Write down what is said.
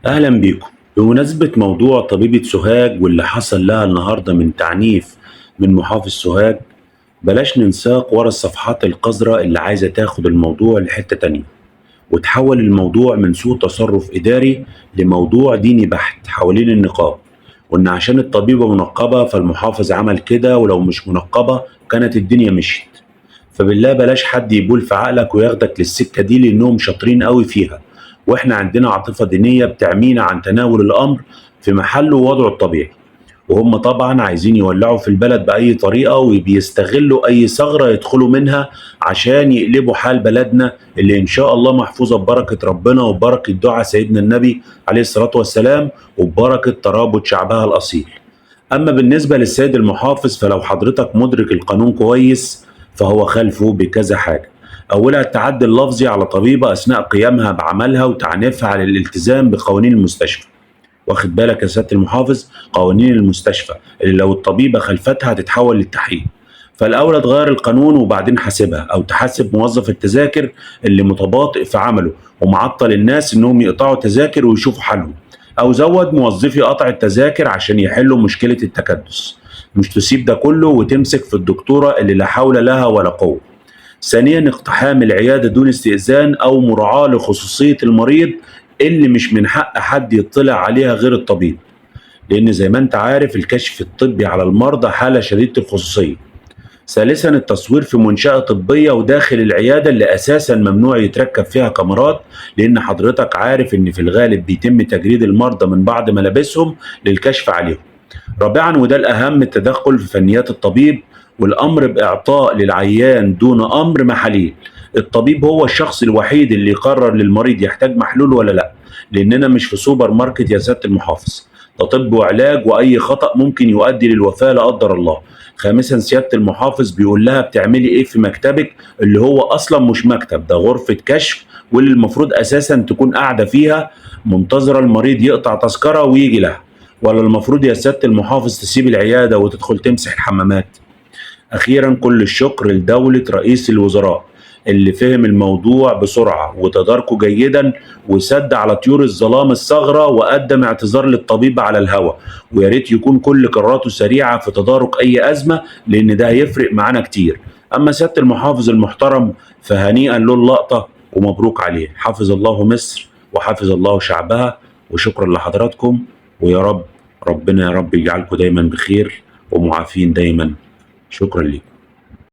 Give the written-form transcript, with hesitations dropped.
أهلا بيكم. بمناسبة موضوع طبيبة سوهاج واللي حصل لها النهاردة من تعنيف من محافظ سوهاج، بلاش ننساق ورا الصفحات القذرة اللي عايزة تاخد الموضوع لحتة تانية وتحول الموضوع من سوء تصرف إداري لموضوع ديني بحت حوالين النقاب، وإن عشان الطبيبة منقبة فالمحافظ عمل كده، ولو مش منقبة كانت الدنيا مشيت. فبالله بلاش حد يبول في عقلك وياخدك للسكة دي لأنهم شاطرين قوي فيها، وإحنا عندنا عاطفة دينية بتعمينا عن تناول الأمر في محله ووضعه الطبيعي، وهم طبعا عايزين يولعوا في البلد بأي طريقة وبيستغلوا أي ثغرة يدخلوا منها عشان يقلبوا حال بلدنا اللي إن شاء الله محفوظة ببركة ربنا وبركة دعاء سيدنا النبي عليه الصلاة والسلام وببركة ترابط شعبها الأصيل. أما بالنسبة للسيد المحافظ فلو حضرتك مدرك القانون كويس فهو خالفه بكذا حاجة. أولها التعدي اللفظي على طبيبة أثناء قيامها بعملها وتعنيفها على الالتزام بقوانين المستشفى. واخد بالك يا سيادة المحافظ؟ قوانين المستشفى اللي لو الطبيبة خلفتها هتتحول للتحقيق. فالأولى تغير القانون وبعدين حاسبها، أو تحاسب موظف التذاكر اللي متباطئ في عمله ومعطل الناس إنهم يقطعوا تذاكر ويشوفوا حالهم، أو زود موظفي قطع التذاكر عشان يحلوا مشكلة التكدس. مش تسيب ده كله وتمسك في الدكتورة اللي لا حول لها ولا قوة. ثانيا اقتحام العيادة دون استئذان أو مراعاة لخصوصية المريض اللي مش من حق حد يطلع عليها غير الطبيب، لأن زي ما أنت عارف الكشف الطبي على المرضى حالة شديدة الخصوصية. ثالثا التصوير في منشأة طبية وداخل العيادة اللي أساسا ممنوع يتركب فيها كاميرات، لأن حضرتك عارف إن في الغالب بيتم تجريد المرضى من بعض ملابسهم للكشف عليهم. رابعا وده الأهم التدخل في فنيات الطبيب والأمر بإعطاء للعيان دون أمر محاليل. الطبيب هو الشخص الوحيد اللي يقرر للمريض يحتاج محلول ولا لا، لأننا مش في سوبر ماركت يا سيادة المحافظ. ده طب وعلاج، وأي خطأ ممكن يؤدي للوفاة لا قدر الله. خامسا سيادة المحافظ بيقول لها بتعملي ايه في مكتبك اللي هو اصلا مش مكتب، ده غرفة كشف، واللي المفروض اساسا تكون قاعدة فيها منتظرة المريض يقطع تذكرة ويجي لها، ولا المفروض يا سيادة المحافظ تسيب العيادة وتدخل تمسح الحمامات؟ أخيرا كل الشكر لدولة رئيس الوزراء اللي فهم الموضوع بسرعة وتداركه جيدا وسد على طيور الظلام الثغرة وقدم اعتذار للطبيب على الهوى، ويا ريت يكون كل قراراته سريعة في تدارك أي أزمة لأن ده هيفرق معانا كتير. أما سيادة المحافظ المحترم فهنيئا له اللقطة ومبروك عليه. حفظ الله مصر وحفظ الله شعبها، وشكرا لحضراتكم، ويا رب ربنا يا رب يجعلكم دايما بخير ومعافين دايما. شكرا لكم.